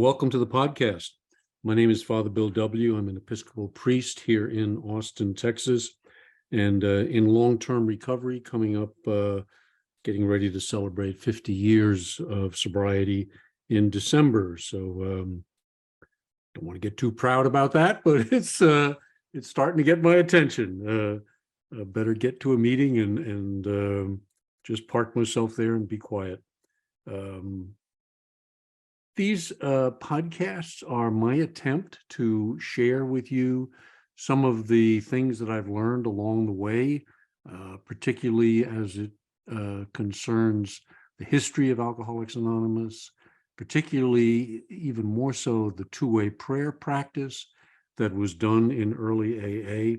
Welcome to the podcast. My name is Father Bill W. I'm an Episcopal priest here in Austin, Texas, and in long-term recovery, coming up, getting ready to celebrate 50 years of sobriety in December. So don't want to get too proud about that, but it's starting to get my attention. Better get to a meeting and just park myself there and be quiet. These podcasts are my attempt to share with you some of the things that I've learned along the way, particularly as it concerns the history of Alcoholics Anonymous, particularly even more so the two-way prayer practice that was done in early AA.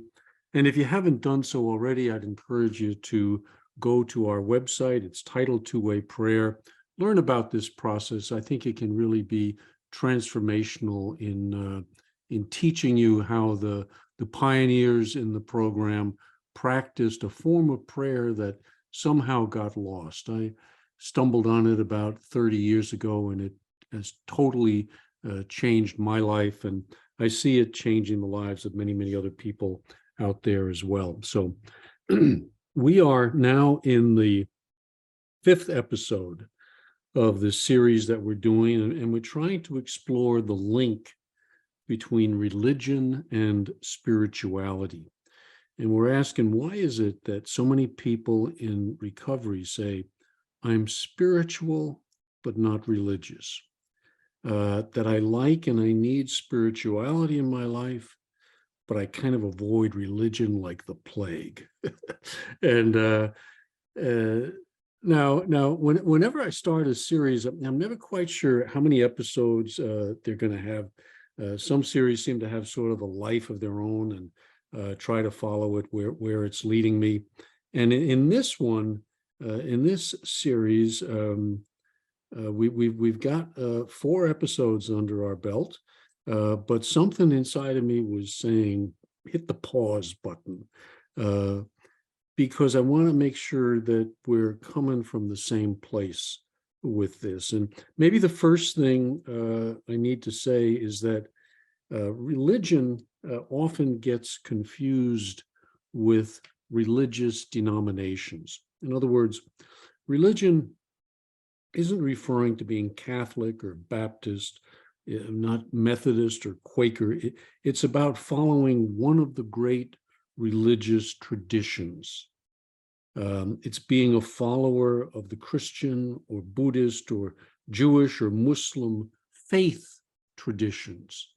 And if you haven't done so already, I'd encourage you to go to our website. It's titled Two-Way Prayer. Learn about this process. I think it can really be transformational in teaching you how the pioneers in the program practiced a form of prayer that somehow got lost. I stumbled on it about 30 years ago, and it has totally changed my life, and I see it changing the lives of many, many other people out there as well. So we are now in the 5th episode of this series that we're doing, and we're trying to explore the link between religion and spirituality. And we're asking, why is it that so many people in recovery say, I'm spiritual, but not religious? That I like and I need spirituality in my life, but I kind of avoid religion like the plague. And Now, whenever I start a series, I'm never quite sure how many episodes they're going to have. Some series seem to have sort of a life of their own and try to follow it where it's leading me. And in this one, in this series, we've got 4 episodes under our belt, but something inside of me was saying, hit the pause button. Because I want to make sure that we're coming from the same place with this. And maybe the first thing I need to say is that religion often gets confused with religious denominations. In other words, religion isn't referring to being Catholic or Baptist, not Methodist or Quaker. It's about following one of the great religious traditions. It's being a follower of the Christian or Buddhist or Jewish or Muslim faith traditions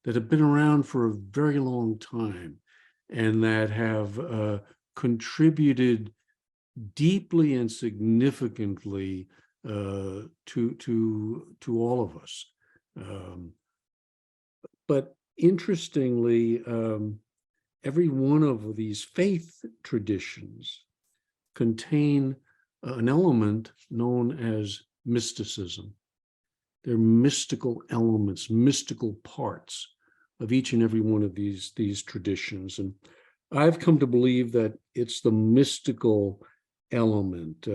that have been around for a very long time and that have contributed deeply and significantly to all of us. But interestingly, every one of these faith traditions contain an element known as mysticism. They're mystical elements, mystical parts of each and every one of these traditions. And I've come to believe that it's the mystical element,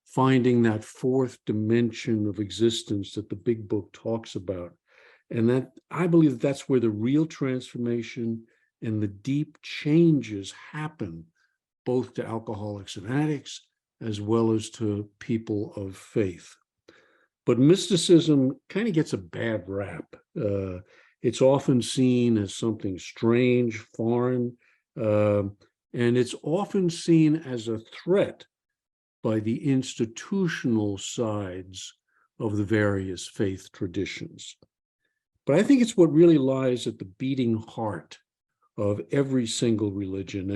finding that 4th dimension of existence that the Big Book talks about. And that I believe that that's where the real transformation and the deep changes happen, both to alcoholics and addicts, as well as to people of faith. But mysticism kind of gets a bad rap. It's often seen as something strange, foreign, and it's often seen as a threat by the institutional sides of the various faith traditions. But I think it's what really lies at the beating heart of every single religion.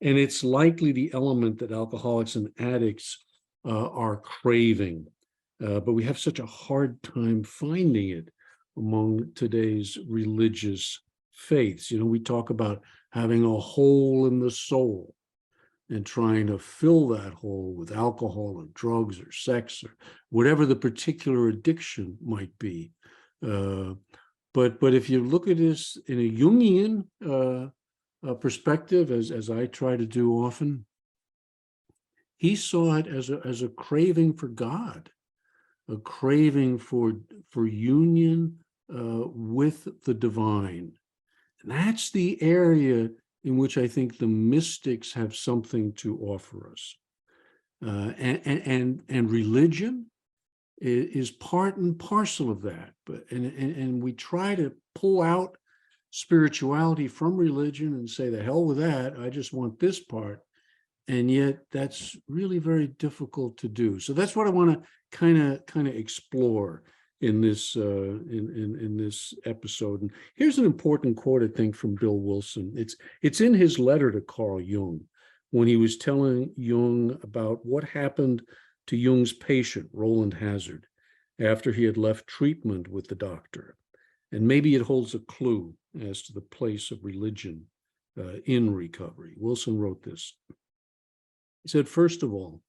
And it's likely the element that alcoholics and addicts are craving. But we have such a hard time finding it among today's religious faiths. You know, we talk about having a hole in the soul and trying to fill that hole with alcohol or drugs or sex or whatever the particular addiction might be. But if you look at this in a Jungian perspective, as I try to do often, he saw it as a craving for God, a craving for union with the divine. And that's the area in which I think the mystics have something to offer us. And religion is part and parcel of that. And we try to pull out spirituality from religion and say, the hell with that, I just want this part. And yet that's really very difficult to do. So that's what I want to kind of explore in this in this episode. And here's an important quote, I think, from Bill Wilson. It's in his letter to Carl Jung, when he was telling Jung about what happened to Jung's patient, Roland Hazard, after he had left treatment with the doctor. And maybe it holds a clue as to the place of religion in recovery. Wilson wrote this. He said, first of all,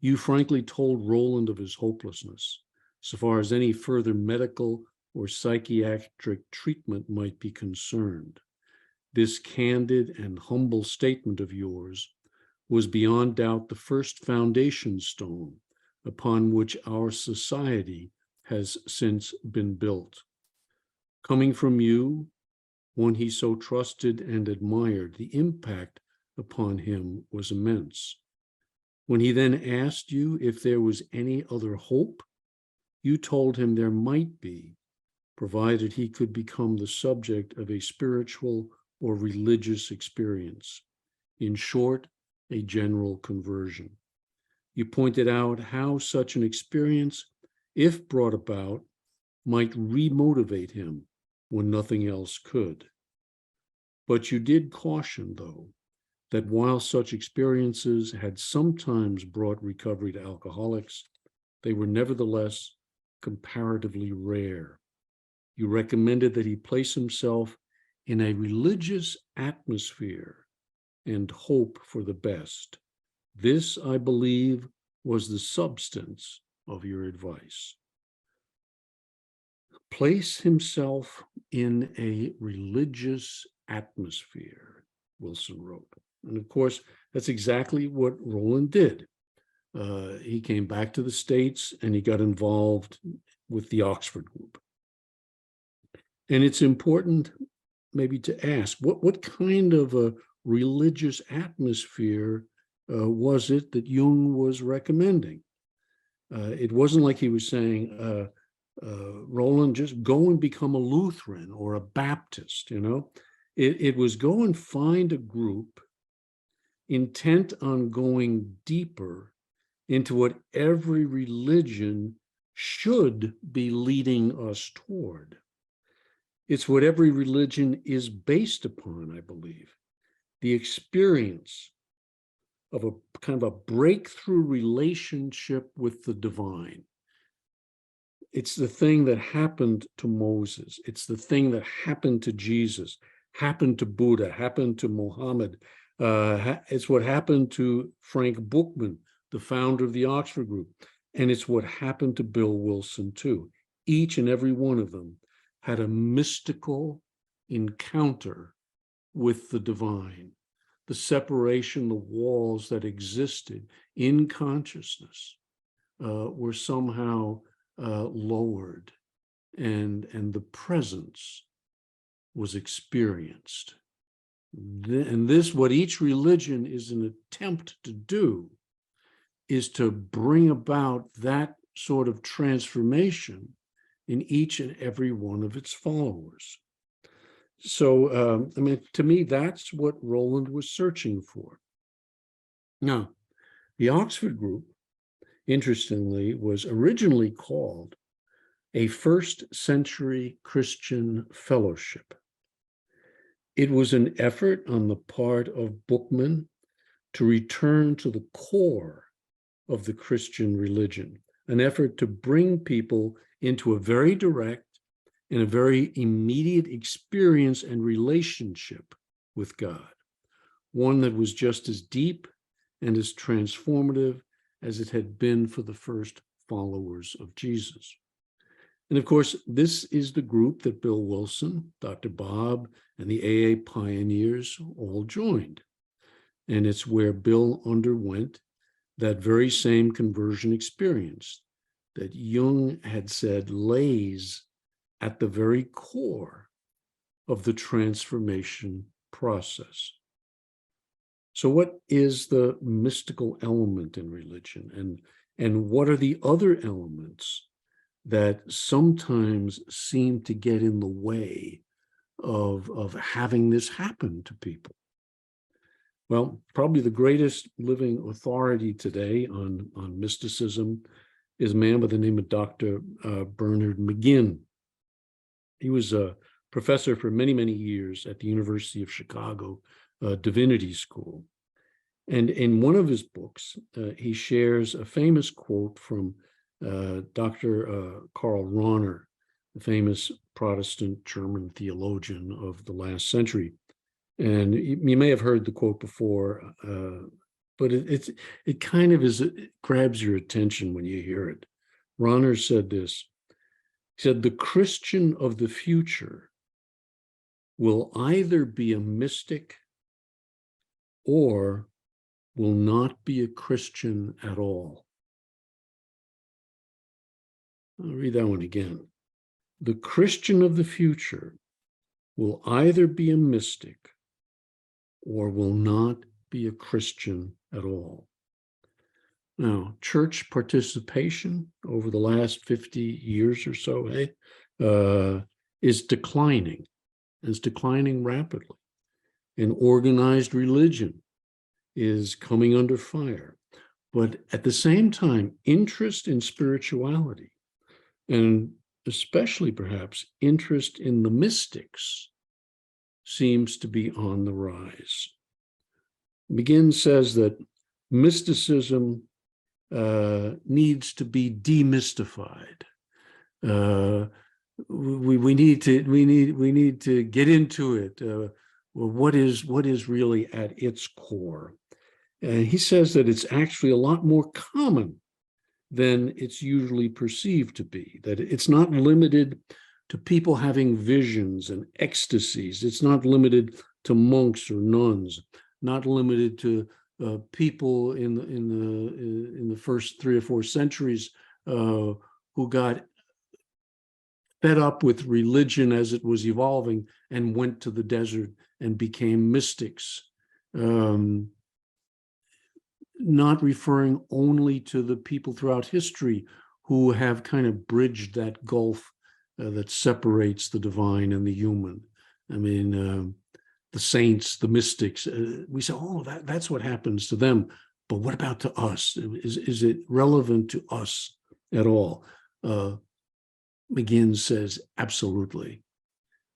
you frankly told Roland of his hopelessness, so far as any further medical or psychiatric treatment might be concerned. This candid and humble statement of yours was beyond doubt the first foundation stone upon which our society has since been built. Coming from you, one he so trusted and admired, the impact upon him was immense. When he then asked you if there was any other hope, you told him there might be, provided he could become the subject of a spiritual or religious experience. In short, a general conversion. You pointed out how such an experience, if brought about, might remotivate him when nothing else could. But you did caution, though, that while such experiences had sometimes brought recovery to alcoholics, they were nevertheless comparatively rare. You recommended that he place himself in a religious atmosphere and hope for the best. This, I believe, was the substance of your advice. Place himself in a religious atmosphere, Wilson wrote. And of course, that's exactly what Roland did. He came back to the States and he got involved with the Oxford group. And it's important maybe to ask, what kind of a religious atmosphere was it that Jung was recommending? It wasn't like he was saying, Roland, just go and become a Lutheran or a Baptist, you know? It was go and find a group intent on going deeper into what every religion should be leading us toward. It's what every religion is based upon, I believe. The experience of a kind of a breakthrough relationship with the divine. It's the thing that happened to Moses. It's the thing that happened to Jesus, happened to Buddha, happened to Muhammad. It's what happened to Frank Bookman, the founder of the Oxford Group. And it's what happened to Bill Wilson, too. Each and every one of them had a mystical encounter with the divine. The separation, the walls that existed in consciousness were somehow lowered, and the presence was experienced. And this, what each religion is an attempt to do, is to bring about that sort of transformation in each and every one of its followers. So, I mean, to me, that's what Roland was searching for. Now, the Oxford group, interestingly, was originally called a first century Christian fellowship. It was an effort on the part of Bookman to return to the core of the Christian religion, an effort to bring people into a very direct and a very immediate experience and relationship with God, one that was just as deep and as transformative as it had been for the first followers of Jesus. And of course, this is the group that Bill Wilson, Dr. Bob, and the AA pioneers all joined. And it's where Bill underwent that very same conversion experience that Jung had said lays at the very core of the transformation process. So what is the mystical element in religion? And what are the other elements that sometimes seem to get in the way of having this happen to people? Well, probably the greatest living authority today on mysticism is a man by the name of Dr. Bernard McGinn. He was a professor for many, many years at the University of Chicago Divinity School. And in one of his books, he shares a famous quote from Dr. Karl Rahner, the famous Protestant German theologian of the last century. And you may have heard the quote before, but it kind of is, it grabs your attention when you hear it. Rahner said this. He said, "The Christian of the future will either be a mystic or will not be a Christian at all." I'll read that one again. The Christian of the future will either be a mystic or will not be a Christian at all. Now, church participation over the last 50 years or so is declining. It's declining rapidly. And organized religion is coming under fire. But at the same time, interest in spirituality, and especially perhaps interest in the mystics, seems to be on the rise. McGinn says that mysticism needs to be demystified. We need to get into it. Well, what is really at its core? And he says that it's actually a lot more common than it's usually perceived to be, that it's not limited to people having visions and ecstasies. It's not limited to monks or nuns, not limited to people in the first 3 or 4 centuries who got fed up with religion as it was evolving and went to the desert and became mystics. Not referring only to the people throughout history who have kind of bridged that gulf that separates the divine and the human. I mean, the saints, the mystics, we say, oh, that's what happens to them. But what about to us? Is it relevant to us at all? McGinn says, absolutely.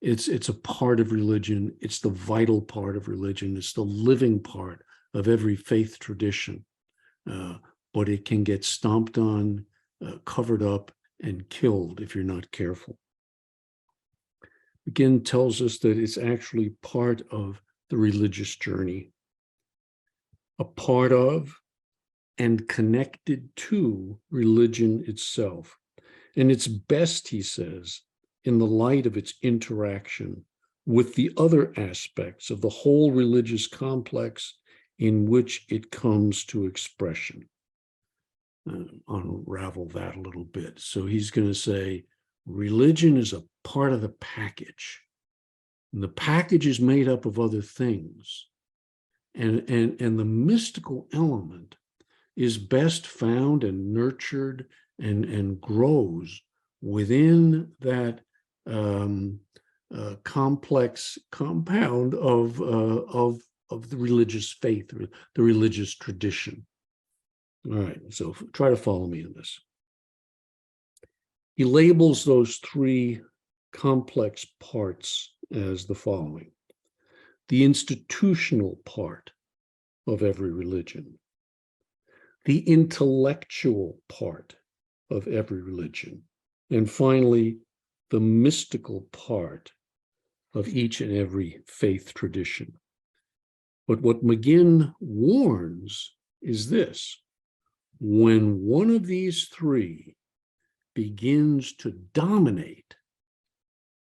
It's a part of religion. It's the vital part of religion. It's the living part of every faith tradition. But it can get stomped on, covered up, and killed if you're not careful. McGinn tells us that it's actually part of the religious journey, a part of and connected to religion itself. And it's best, he says, in the light of its interaction with the other aspects of the whole religious complex in which it comes to expression. Unravel that a little bit. So he's going to say, religion is a part of the package. And the package is made up of other things. And the mystical element is best found and nurtured and grows within that complex compound of the religious faith, the religious tradition. All right, so try to follow me in this. He labels those 3 complex parts as the following: the institutional part of every religion, the intellectual part of every religion, and finally, the mystical part of each and every faith tradition. But what McGinn warns is this: when one of these 3 begins to dominate,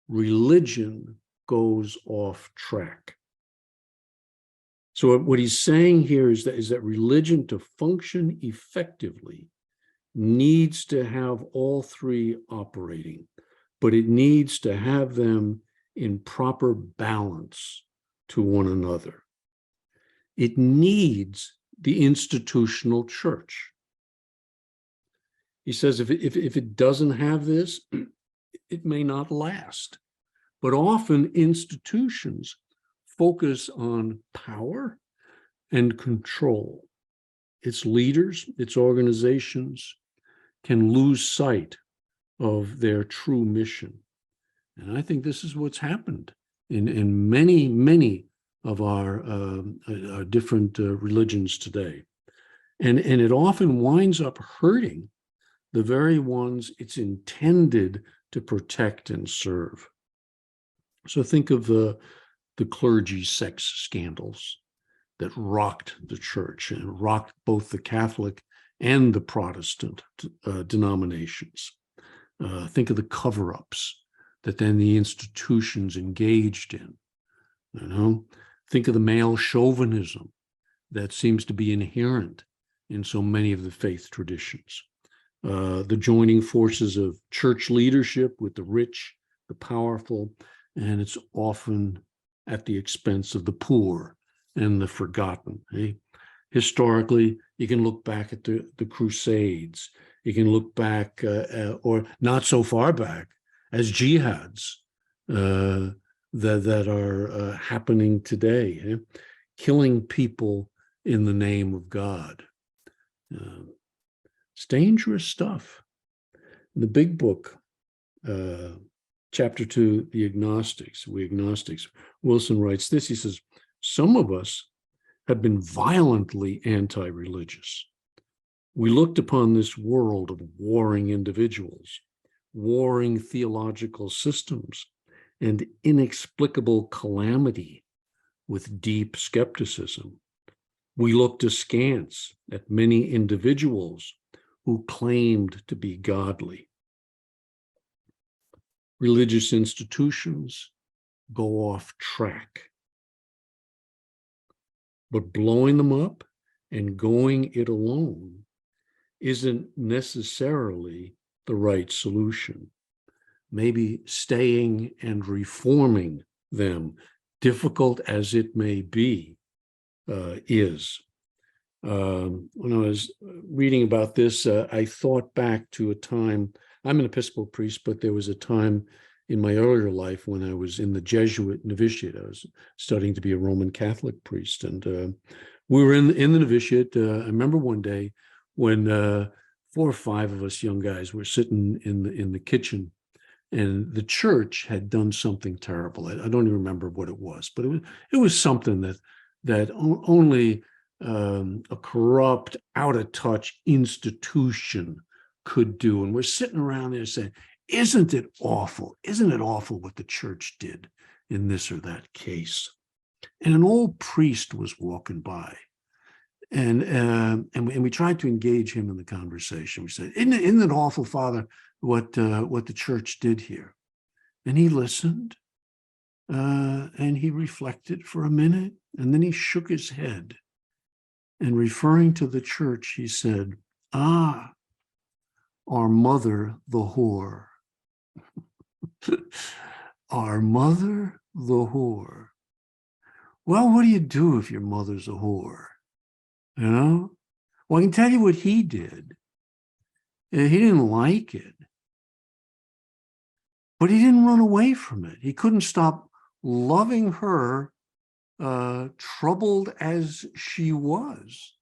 religion goes off track. So what he's saying here is that religion, to function effectively, needs to have all 3 operating: but it needs to have them in proper balance to one another. It needs the institutional church. He says if it doesn't have this, it may not last. But often institutions focus on power and control. Its leaders, its organizations can lose sight of their true mission. And I think this is what's happened in many of our different religions today. And it often winds up hurting the very ones it's intended to protect and serve. So think of the clergy sex scandals that rocked the church and rocked both the Catholic and the Protestant denominations. Think of the cover-ups that then the institutions engaged in. You know, think of the male chauvinism that seems to be inherent in so many of the faith traditions. The joining forces of church leadership with the rich, the powerful, and it's often at the expense of the poor and the forgotten. Eh? Historically, you can look back at the Crusades. You can look back, or not so far back, as jihads that are happening today, eh? Killing people in the name of God. It's dangerous stuff. In the big book, Chapter 2, The Agnostics, We Agnostics, Wilson writes this. He says, some of us have been violently anti-religious. We looked upon this world of warring individuals, warring theological systems, and inexplicable calamity with deep skepticism. We looked askance at many individuals who claimed to be godly. Religious institutions go off track. But blowing them up and going it alone isn't necessarily the right solution. Maybe staying and reforming them, difficult as it may be, is. When I was reading about this, I thought back to a time. I'm an Episcopal priest, but there was a time in my earlier life when I was in the Jesuit novitiate. I was studying to be a Roman Catholic priest, and we were in the novitiate. I remember one day when 4 or 5 of us young guys were sitting in the kitchen, and the church had done something terrible. I don't even remember what it was, but it was something that only a corrupt, out of touch institution could do. And we're sitting around there saying, isn't it awful? Isn't it awful what the church did in this or that case? And an old priest was walking by, and we tried to engage him in the conversation. We said, isn't it awful, Father, what the church did here? And he listened, and he reflected for a minute, and then he shook his head. And referring to the church, he said, our mother, the whore. Our mother, the whore. Well, what do you do if your mother's a whore? You know? Well, I can tell you what he did. He didn't like it. But he didn't run away from it. He couldn't stop loving her, troubled as she was.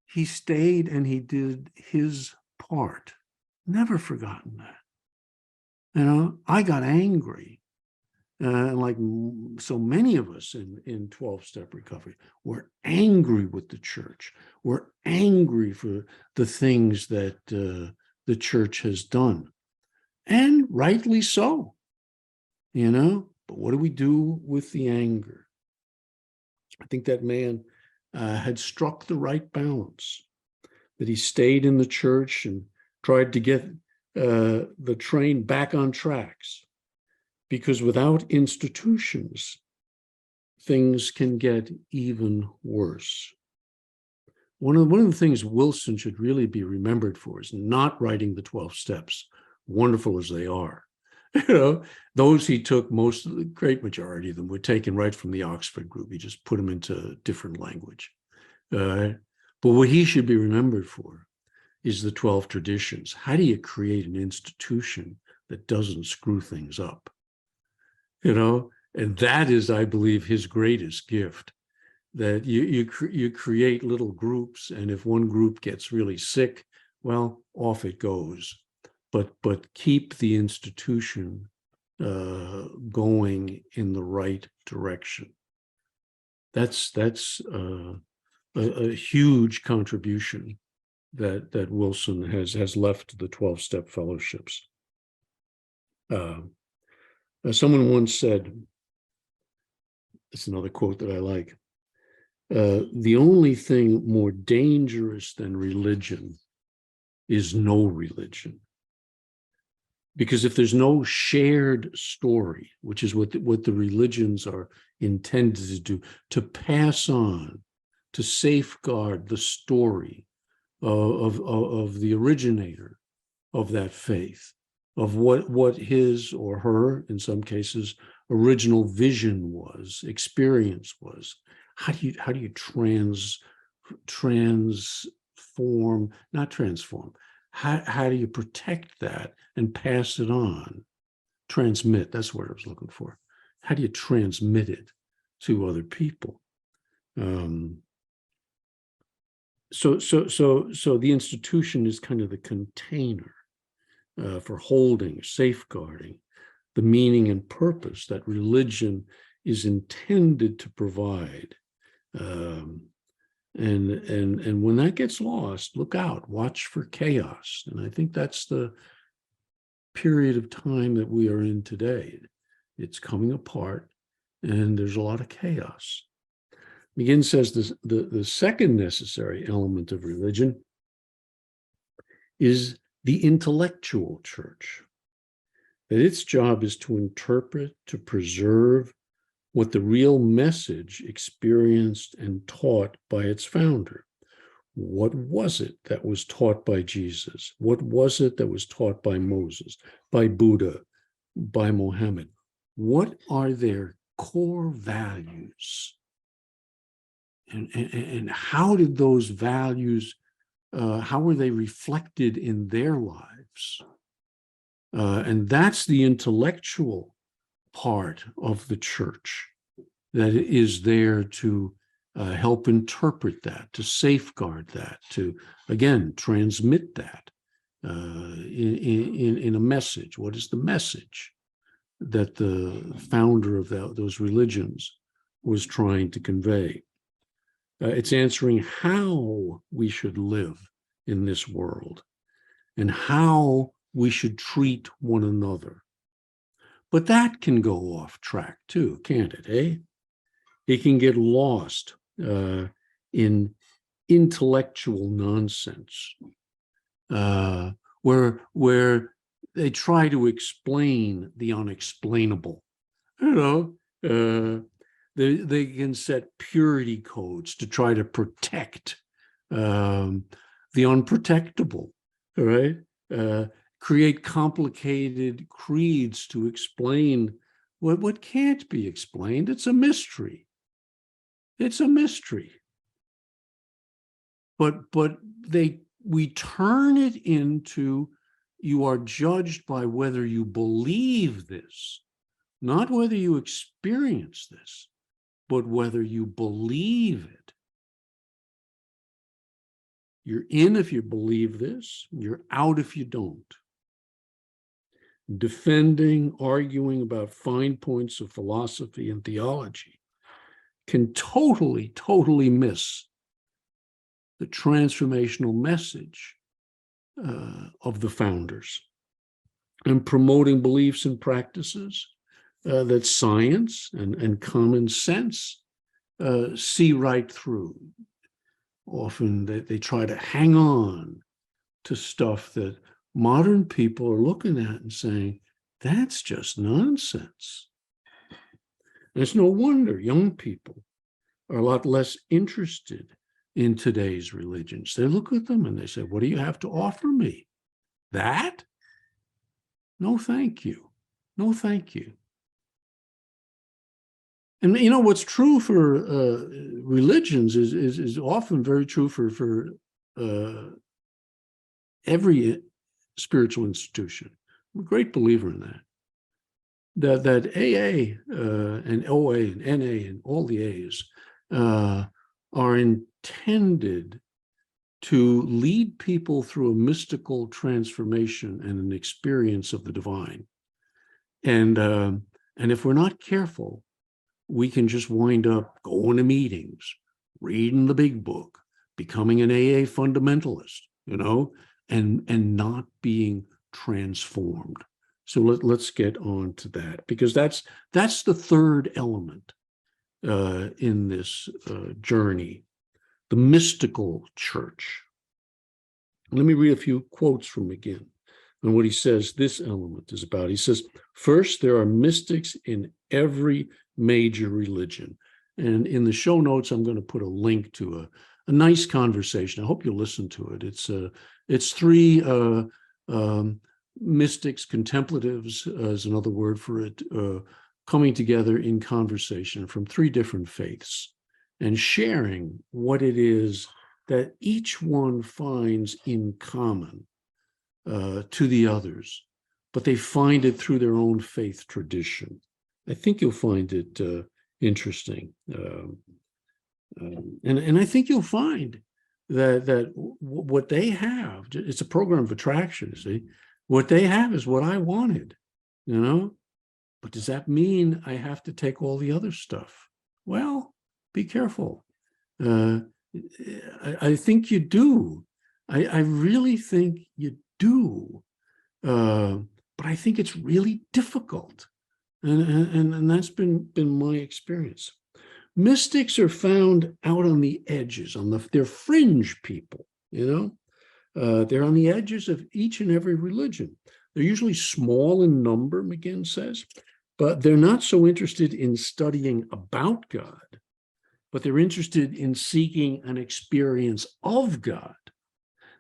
He stayed and he did his part. Never forgotten that. You know, I got angry. Like so many of us in 12-step recovery, we're angry with the church. We're angry for the things that the church has done. And rightly so, you know, but what do we do with the anger? I think that man had struck the right balance, that he stayed in the church and tried to get the train back on tracks, because without institutions, things can get even worse. One of the things Wilson should really be remembered for is not writing the 12 steps, wonderful as they are, Those he took, most of the great majority of them were taken right from the Oxford group. He just put them into different language. But what he should be remembered for is the 12 traditions. How do you create an institution that doesn't screw things up? And that is, I believe, his greatest gift, that you create little groups, and if one group gets really sick, well, off it goes. But keep the institution going in the right direction. That's a huge contribution that Wilson has left to the 12-step fellowships. Someone once said, it's another quote that I like, the only thing more dangerous than religion is no religion. Because if there's no shared story, which is what the religions are intended to do, to pass on, to safeguard the story of the originator of that faith, of what his or her, in some cases, original vision was, experience was. How do you transform, not transform, how do you protect that and pass it on? Transmit, that's what I was looking for. How do you transmit it to other people? So the institution is kind of the container for holding, safeguarding the meaning and purpose that religion is intended to provide. And when that gets lost, look out, watch for chaos. And I think that's the period of time that we are in today. It's coming apart, and there's a lot of chaos. McGinn says the second necessary element of religion is the intellectual church, that its job is to interpret, to preserve what the real message experienced and taught by its founder. What was it that was taught by Jesus? What was it that was taught by Moses, by Buddha, by Mohammed? What are their core values? And how did those values, how were they reflected in their lives? And that's the intellectual part of the church that is there to help interpret that, to safeguard that, to, again, transmit that in a message. What is the message that the founder of those religions was trying to convey? It's answering how we should live in this world and how we should treat one another. But that can go off track too, can't it, eh? It can get lost in intellectual nonsense, where they try to explain the unexplainable. They can set purity codes to try to protect the unprotectable, all right? Create complicated creeds to explain what can't be explained. It's a mystery. It's a mystery. But we turn it into, you are judged by whether you believe this, not whether you experience this, but whether you believe it. You're in if you believe this, you're out if you don't. Defending, arguing about fine points of philosophy and theology can totally miss the transformational message of the founders, and promoting beliefs and practices that science and common sense see right through. Often they try to hang on to stuff that modern people are looking at and saying, that's just nonsense. And it's no wonder young people are a lot less interested in today's religions. They look at them and they say, what do you have to offer me? That? No, thank you. No, thank you. And you know what's true for religions is often very true for every spiritual institution. I'm a great believer in that. That AA and OA and NA and all the A's are intended to lead people through a mystical transformation and an experience of the divine. And if we're not careful, we can just wind up going to meetings, reading the big book, becoming an AA fundamentalist, you know, and not being transformed. So let's get on to that, because that's the third element in this journey, the mystical church. Let me read a few quotes from McGinn on what he says this element is about. He says, first, there are mystics in every major religion. And in the show notes, I'm going to put a link to a nice conversation. I hope you'll listen to it. It's three mystics, contemplatives is another word for it, coming together in conversation from three different faiths and sharing what it is that each one finds in common to the others, but they find it through their own faith tradition. I think you'll find it interesting. And I think you'll find that what they have, it's a program of attraction, see? What they have is what I wanted, you know? But does that mean I have to take all the other stuff? Well, be careful. I think you do. I really think you do. But I think it's really difficult. And that's been my experience. Mystics are found out on the edges, they're fringe people, you know? They're on the edges of each and every religion. They're usually small in number, McGinn says, but they're not so interested in studying about God, but they're interested in seeking an experience of God,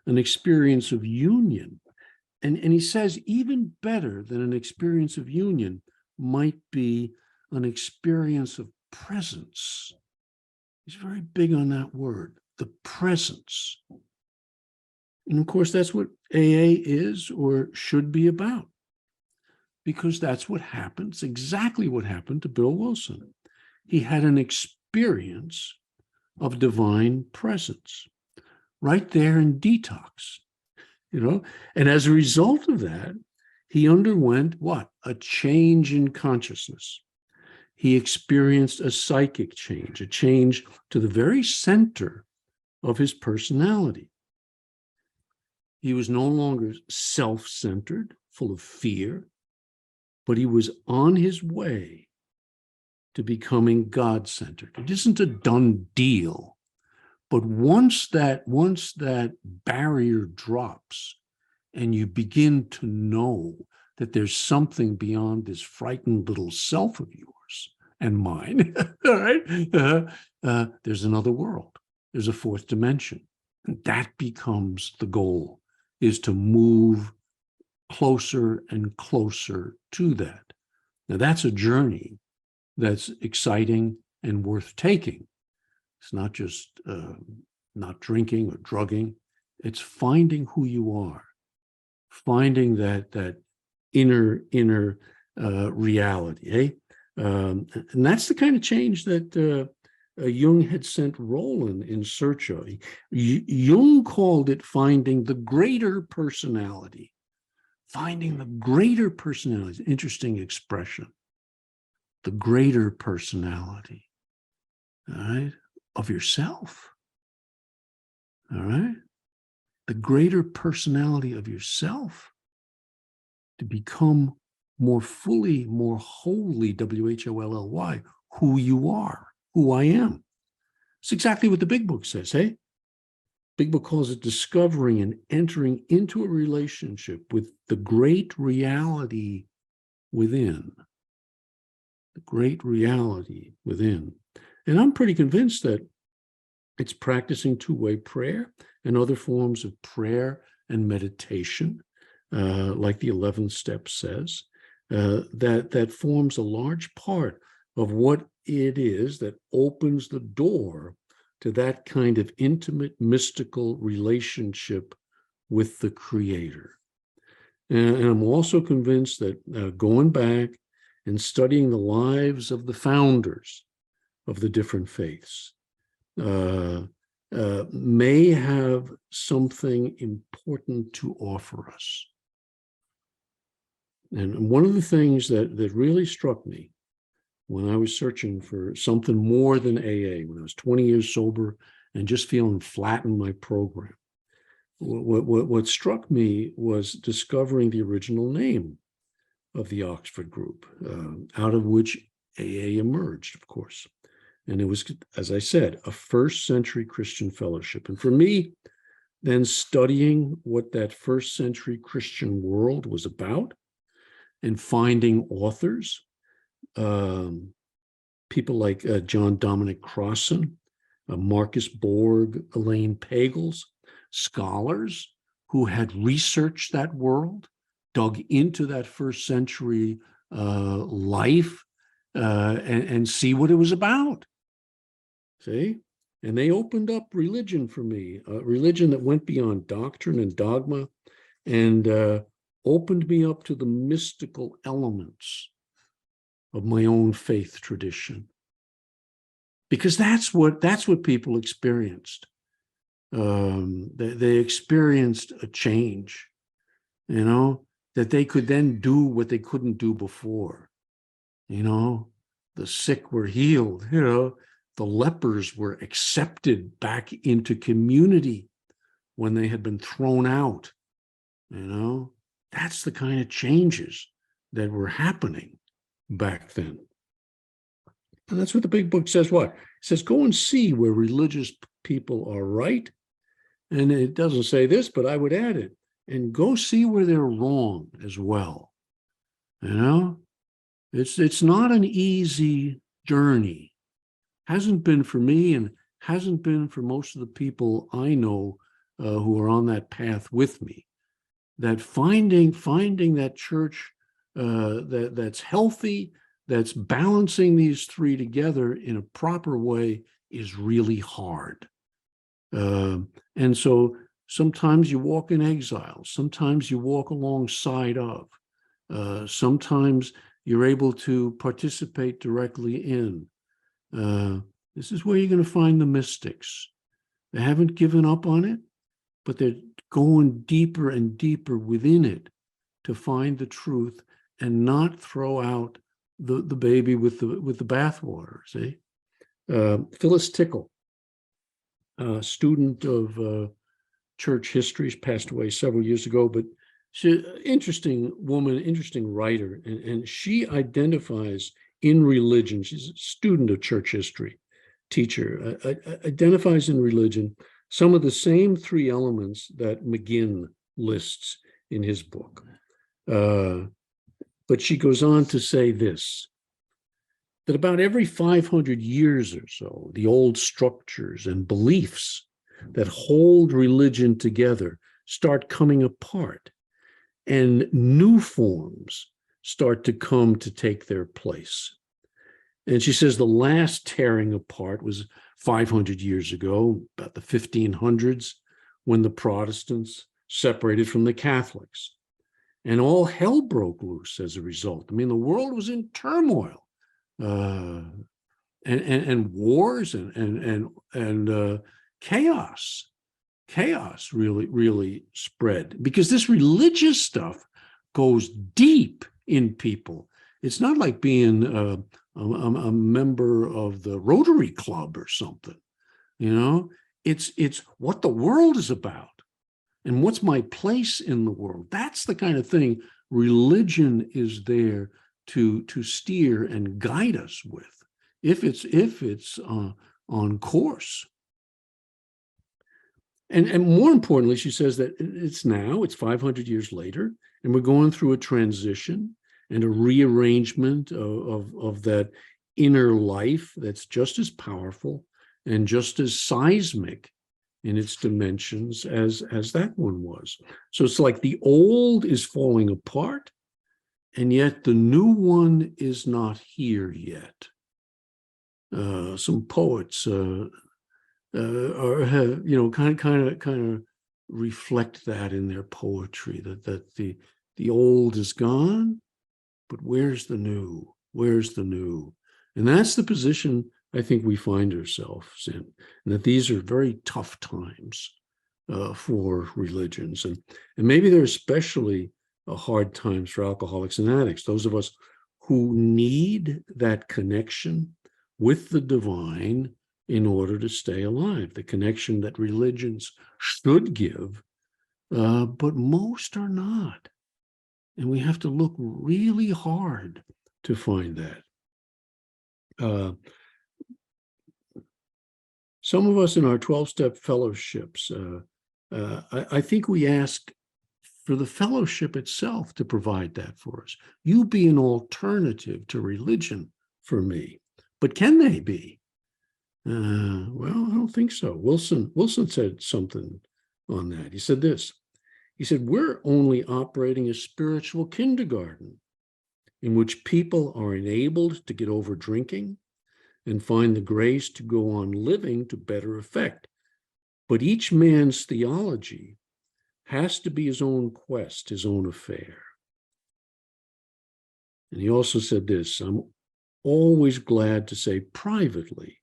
an experience of union. And he says even better than an experience of union might be an experience of presence. He's very big on that word, the presence. And of course, that's what AA is or should be about, because that's what happens, exactly what happened to Bill Wilson. He had an experience of divine presence right there in detox, you know, and as a result of that, he underwent what? A change in consciousness. He experienced a psychic change, a change to the very center of his personality. He was no longer self-centered, full of fear, but he was on his way to becoming God-centered. It isn't a done deal, but once that barrier drops and you begin to know that there's something beyond this frightened little self of yours and mine, all right? There's another world. There's a fourth dimension. And that becomes the goal, is to move closer and closer to that. Now, that's a journey that's exciting and worth taking. It's not just not drinking or drugging. It's finding who you are, finding that inner reality. Eh? And that's the kind of change that Jung had sent Roland in search of. Jung called it finding the greater personality. Finding the greater personality. Interesting expression. The greater personality, all right, of yourself. All right? The greater personality of yourself to become more fully, more wholly, WHOLLY, who you are, who I am. It's exactly what the Big Book says, hey? Big Book calls it discovering and entering into a relationship with the great reality within. The great reality within. And I'm pretty convinced that it's practicing two-way prayer and other forms of prayer and meditation, like the 11th step says. that forms a large part of what it is that opens the door to that kind of intimate, mystical relationship with the Creator. And I'm also convinced that going back and studying the lives of the founders of the different faiths may have something important to offer us. And one of the things that really struck me when I was searching for something more than AA, when I was 20 years sober and just feeling flat in my program, what struck me was discovering the original name of the Oxford group, out of which AA emerged, of course. And it was, as I said, a first century Christian fellowship. And for me, then studying what that first century Christian world was about and finding authors, people like Dominic Crossan, Marcus Borg, Elaine Pagels, scholars who had researched that world, dug into that first century life, and see what it was about. See? And they opened up religion for me, a religion that went beyond doctrine and dogma and opened me up to the mystical elements of my own faith tradition. Because that's what people experienced. They experienced a change, that they could then do what they couldn't do before. The sick were healed, the lepers were accepted back into community when they had been thrown out. That's the kind of changes that were happening back then. And that's what the big book says. What? It says, go and see where religious people are right. And it doesn't say this, but I would add it. And go see where they're wrong as well. It's not an easy journey. Hasn't been for me and hasn't been for most of the people I know who are on that path with me. That finding that church that's healthy, that's balancing these three together in a proper way is really hard. And so sometimes you walk in exile, sometimes you walk alongside of, sometimes you're able to participate directly in. This is where you're going to find the mystics. They haven't given up on it, but they're going deeper and deeper within it to find the truth and not throw out the baby with the bathwater. See, Phyllis Tickle, a student of church history, passed away several years ago, but she's an interesting woman, interesting writer, and she identifies in religion. She's a student of church history, teacher, identifies in religion some of the same three elements that McGinn lists in his book. But she goes on to say this, that about every 500 years or so, the old structures and beliefs that hold religion together start coming apart, and new forms start to come to take their place. And she says the last tearing apart was 500 years ago, about the 1500s, when the Protestants separated from the Catholics. And all hell broke loose as a result. I mean, the world was in turmoil, and wars and chaos. Chaos really spread because this religious stuff goes deep in people. It's not like being a member of the Rotary Club or something. It's what the world is about. And what's my place in the world? That's the kind of thing religion is there to steer and guide us with, if it's on course. And more importantly, she says that it's 500 years later, and we're going through a transition and a rearrangement of that inner life that's just as powerful and just as seismic in its dimensions as that one was. So it's like the old is falling apart and yet the new one is not here yet. Some poets are have, kind of reflect that in their poetry, that the old is gone, but where's the new? Where's the new? And that's the position I think we find ourselves in, and that these are very tough times for religions. And maybe they're especially hard times for alcoholics and addicts, those of us who need that connection with the divine in order to stay alive, the connection that religions should give, but most are not. And we have to look really hard to find that. Some of us in our 12-step fellowships, I think we ask for the fellowship itself to provide that for us. You be an alternative to religion for me. But can they be? Well, I don't think so. Wilson said something on that. He said this. He said, we're only operating a spiritual kindergarten in which people are enabled to get over drinking and find the grace to go on living to better effect. But each man's theology has to be his own quest, his own affair. And he also said this, I'm always glad to say privately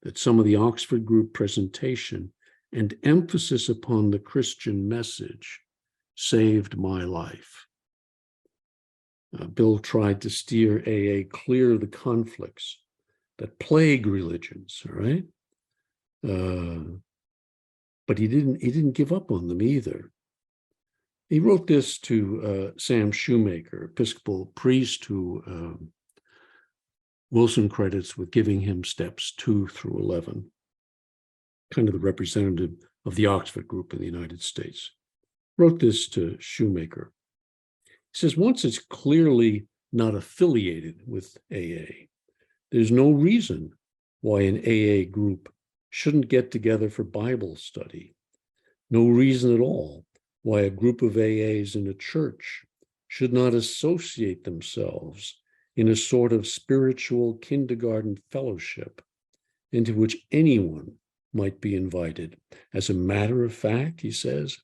that some of the Oxford group presentation and emphasis upon the Christian message saved my life. Bill tried to steer AA clear of the conflicts that plague religions, all right? But he didn't give up on them either. He wrote this to Sam Shoemaker, Episcopal priest who Wilson credits with giving him steps 2 through 11, kind of the representative of the Oxford group in the United States. Wrote this to Shoemaker. He says, once it's clearly not affiliated with AA, there's no reason why an AA group shouldn't get together for Bible study. No reason at all why a group of AAs in a church should not associate themselves in a sort of spiritual kindergarten fellowship into which anyone might be invited. As a matter of fact, he says,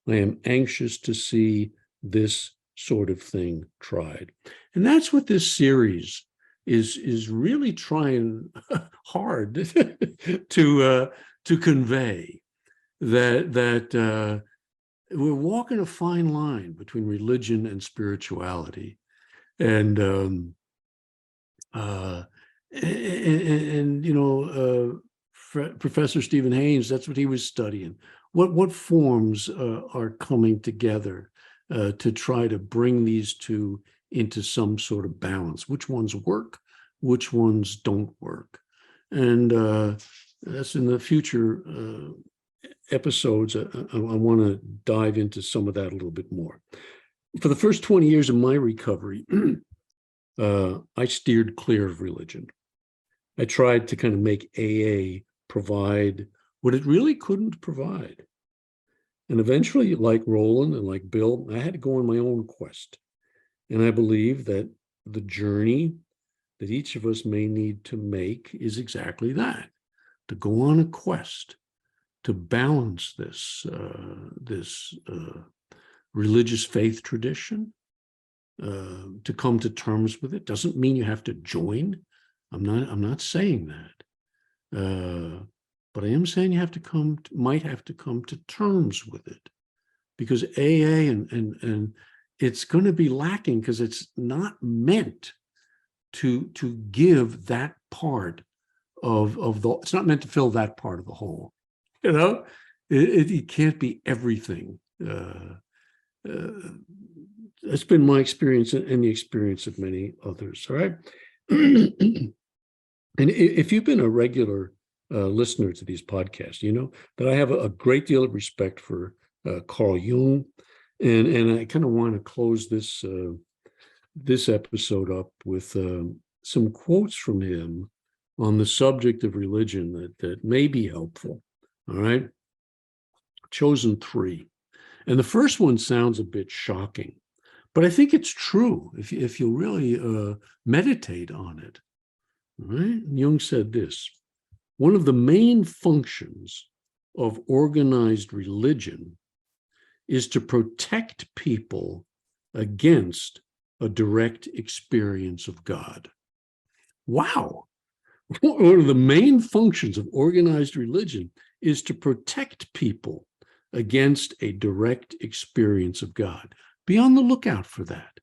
I am anxious to see this sort of thing tried. And that's what this series is really trying hard to convey, that we're walking a fine line between religion and spirituality, and Professor Stephen Haynes, that's what he was studying. What forms are coming together to try to bring these two into some sort of balance? Which ones work? Which ones don't work? And that's in the future episodes. I want to dive into some of that a little bit more. For the first 20 years of my recovery, I steered clear of religion. I tried to kind of make AA provide what it really couldn't provide. And eventually, like Roland and like Bill, I had to go on my own quest. And I believe that the journey that each of us may need to make is exactly that, to go on a quest to balance this religious faith tradition, to come to terms with it. Doesn't mean you have to join. I'm not saying that. But I am saying you might have to come to terms with it, because AA and it's going to be lacking because it's not meant to give that part of the. It's not meant to fill that part of the whole. You know, it can't be everything. That's been my experience and the experience of many others. All right, and if you've been a regular listener to these podcasts, you know that I have a great deal of respect for Carl Jung, and I kind of want to close this episode up with some quotes from him on the subject of religion that may be helpful. All right, chosen 3, and the first one sounds a bit shocking, But I think it's true if you really meditate on it. Right? Jung said this: one of the main functions of organized religion is to protect people against a direct experience of God. Wow. One of the main functions of organized religion is to protect people against a direct experience of God. Be on the lookout for that.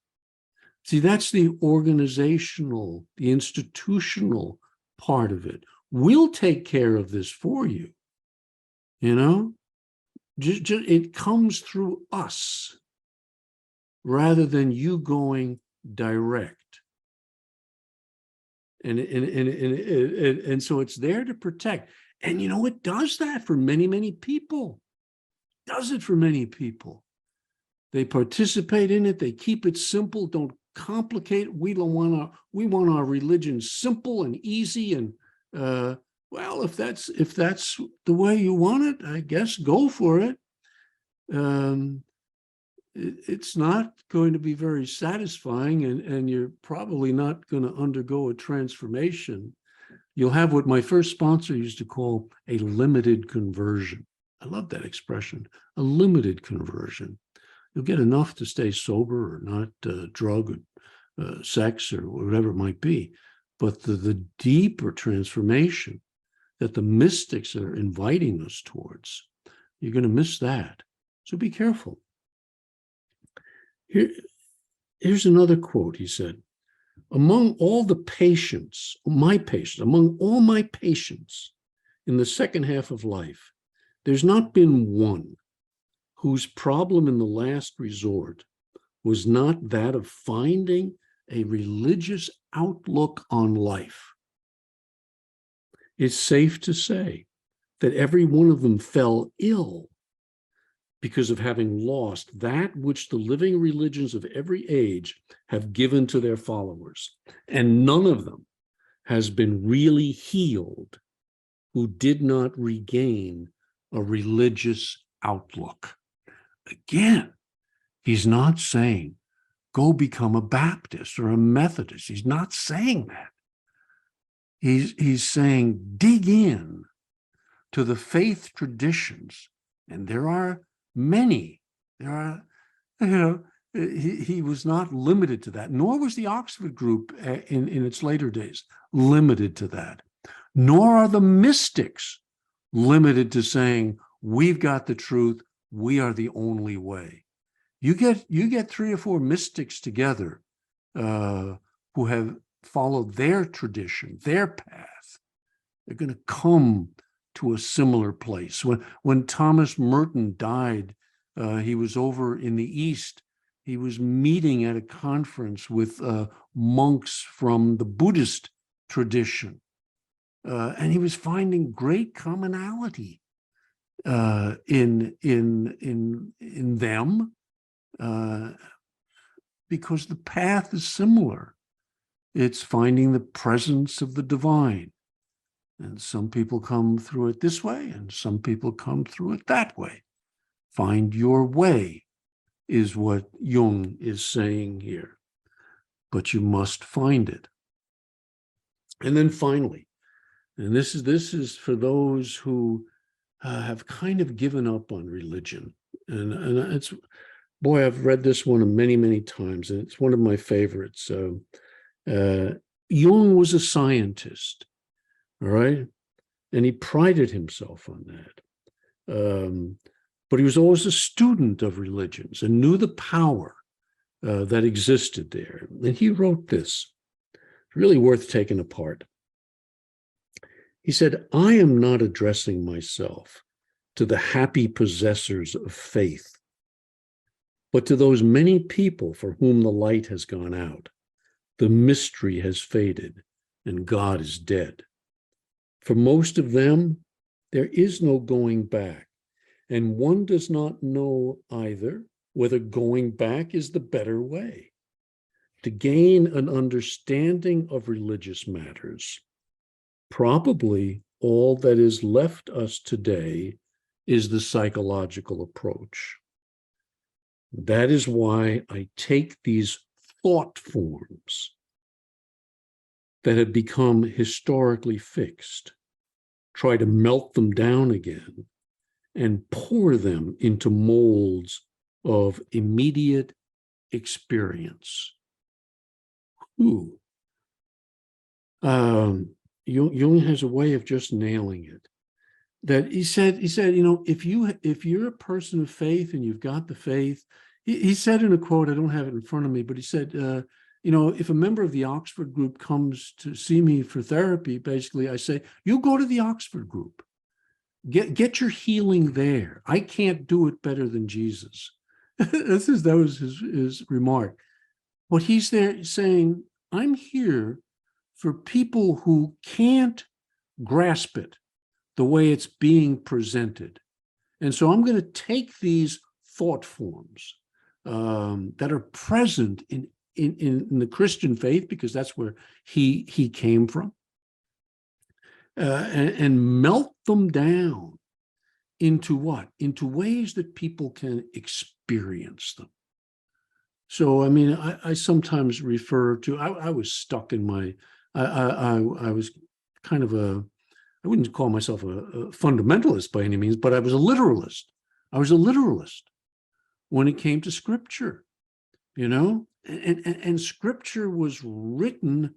See, that's the organizational, the institutional part of it. We'll take care of this for you. You know, it comes through us rather than you going direct. And so it's there to protect. And you know, it does that for many, many people. Does it for many people. They participate in it. They keep it simple. Don't complicate. We want our religion simple and easy. And well, if that's the way you want it, I guess go for it. It's not going to be very satisfying, and you're probably not going to undergo a transformation. You'll have what my first sponsor used to call a limited conversion. I love that expression, a limited conversion. You'll get enough to stay sober or not drug or sex or whatever it might be. But the deeper transformation that the mystics are inviting us towards, you're going to miss that. So be careful. Here's another quote. He said, among all my patients in the second half of life, there's not been one whose problem in the last resort was not that of finding a religious outlook on life. It's safe to say that every one of them fell ill because of having lost that which the living religions of every age have given to their followers. And none of them has been really healed who did not regain a religious outlook. Again, he's not saying, go become a Baptist or a Methodist. He's not saying that. He's saying, dig in to the faith traditions, and there are many. There are, he was not limited to that, nor was the Oxford group in its later days limited to that, nor are the mystics limited to saying, we've got the truth, we are the only way. You get 3 or 4 mystics together who have followed their tradition, their path. They're going to come to a similar place. When Thomas Merton died, he was over in the East. He was meeting at a conference with monks from the Buddhist tradition, and he was finding great commonality in them, because the path is similar. It's finding the presence of the divine. And some people come through it this way, and some people come through it that way. Find your way is what Jung is saying here. But you must find it. And then finally, and this is for those who have kind of given up on religion. And it's, boy, I've read this one many, many times, and it's one of my favorites. Jung was a scientist, all right? And he prided himself on that. But he was always a student of religions and knew the power that existed there. And he wrote this, really worth taking apart. He said, I am not addressing myself to the happy possessors of faith, but to those many people for whom the light has gone out, the mystery has faded, and God is dead. For most of them, there is no going back, and one does not know either whether going back is the better way. To gain an understanding of religious matters, probably all that is left us today is the psychological approach. That is why I take these thought forms that have become historically fixed, try to melt them down again, and pour them into molds of immediate experience. Ooh. Jung has a way of just nailing it. That he said, if you're a person of faith and you've got the faith, he said in a quote, I don't have it in front of me, but he said, if a member of the Oxford group comes to see me for therapy, basically I say, you go to the Oxford group, get your healing there. I can't do it better than Jesus. That was his remark. But he's there saying, I'm here for people who can't grasp it the way it's being presented. And so I'm going to take these thought forms that are present in the Christian faith, because that's where he came from, and melt them down into what? Into ways that people can experience them. So, I mean, I sometimes refer to, I was stuck in my, I was kind of I wouldn't call myself a fundamentalist by any means, but I was a literalist. I was a literalist when it came to scripture, and scripture was written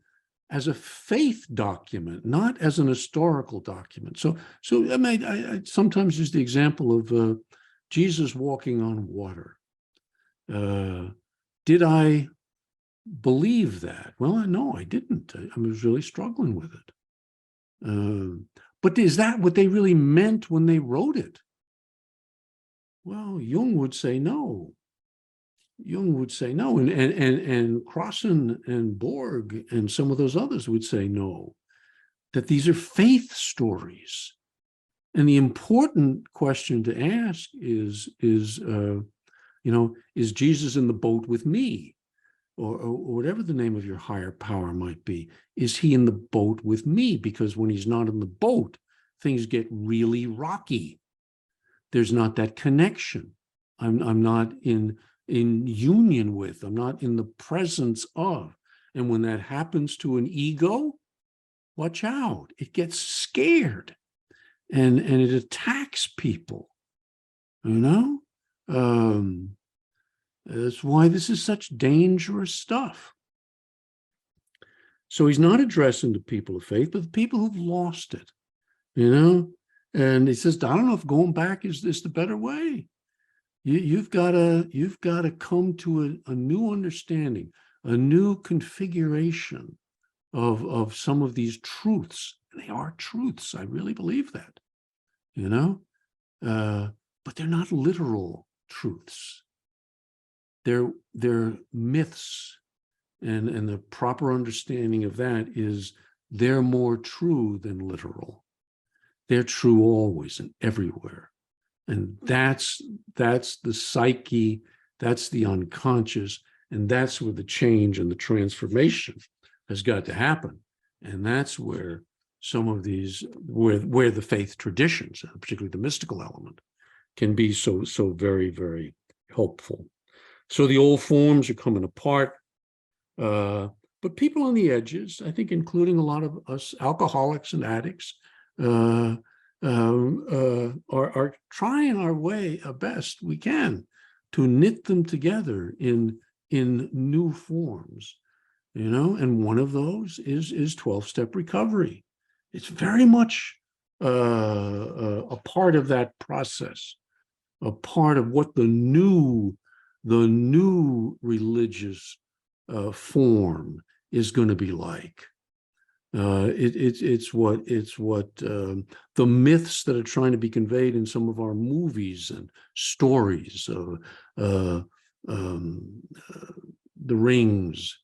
as a faith document, not as an historical document. So I sometimes use the example of Jesus walking on water. Did I believe that? Well, no, I didn't. I was really struggling with it. But is that what they really meant when they wrote it? Well, Jung would say no. Jung would say no, and Crossan and Borg and some of those others would say no, that these are faith stories. And the important question to ask is Jesus in the boat with me? Or whatever the name of your higher power might be, is he in the boat with me? Because when he's not in the boat, things get really rocky. There's not that connection. I'm not in union with, I'm not in the presence of. And when that happens to an ego, watch out. It gets scared and it attacks people, That's why this is such dangerous stuff. So he's not addressing the people of faith, but the people who've lost it, And he says, I don't know if going back is the better way. You've got to come to a new understanding, a new configuration of some of these truths. And they are truths. I really believe that, but they're not literal truths. They're myths, and the proper understanding of that is they're more true than literal. They're true always and everywhere. And that's the psyche, that's the unconscious, and that's where the change and the transformation has got to happen. And that's where some of these, where the faith traditions, particularly the mystical element, can be so very, very helpful. So the old forms are coming apart, but people on the edges, I think, including a lot of us alcoholics and addicts, are trying our way best we can to knit them together in new forms, and one of those is 12-step recovery. It's very much a part of that process, a part of what the new religious form is going to be like. It's what the myths that are trying to be conveyed in some of our movies and stories, The Rings,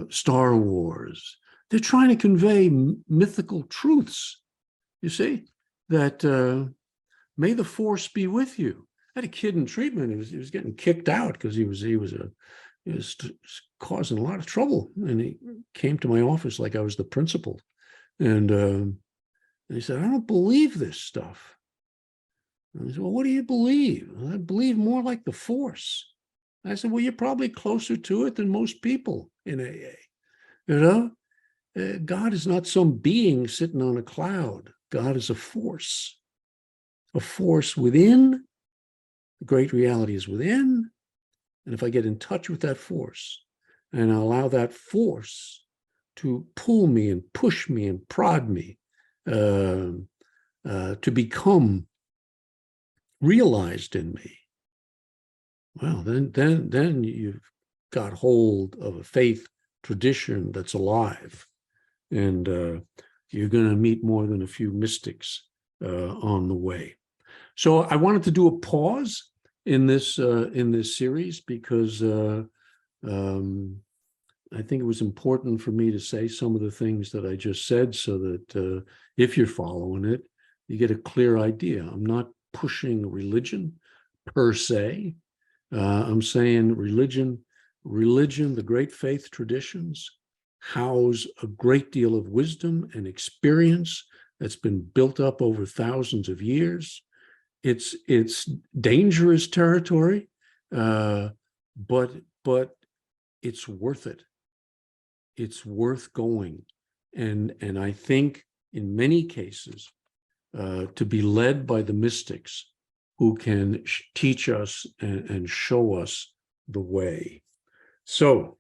Star Wars. They're trying to convey mythical truths. You see that may the force be with you. I had a kid in treatment. He was getting kicked out because he was causing a lot of trouble, and he came to my office like I was the principal, and he said, I don't believe this stuff. And he said, well, what do you believe? I believe more like the Force. I said, well, you're probably closer to it than most people in AA. You know, God is not some being sitting on a cloud. God is a force within. The great reality is within. And if I get in touch with that force and I allow that force to pull me and push me and prod me to become realized in me, well, then you've got hold of a faith tradition that's alive, and you're going to meet more than a few mystics on the way. So I wanted to do a pause in this series because I think it was important for me to say some of the things that I just said, so that if you're following it, you get a clear idea. I'm not pushing religion per se. I'm saying religion, the great faith traditions, house a great deal of wisdom and experience that's been built up over thousands of years. It's dangerous territory, but it's worth it. It's worth going, and I think in many cases to be led by the mystics who can teach us and show us the way. So,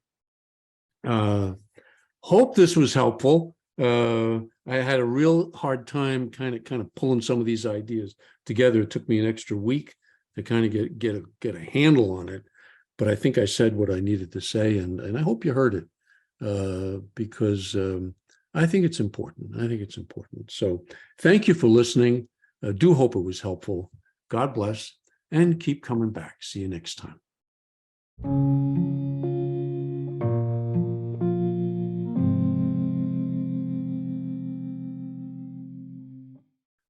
hope this was helpful. I had a real hard time kind of pulling some of these ideas together. It took me an extra week to kind of get a handle on it, but I think I said what I needed to say, and I hope you heard it because I think it's important. I think it's important. So thank you for listening. Do hope it was helpful. God bless, and keep coming back. See you next time.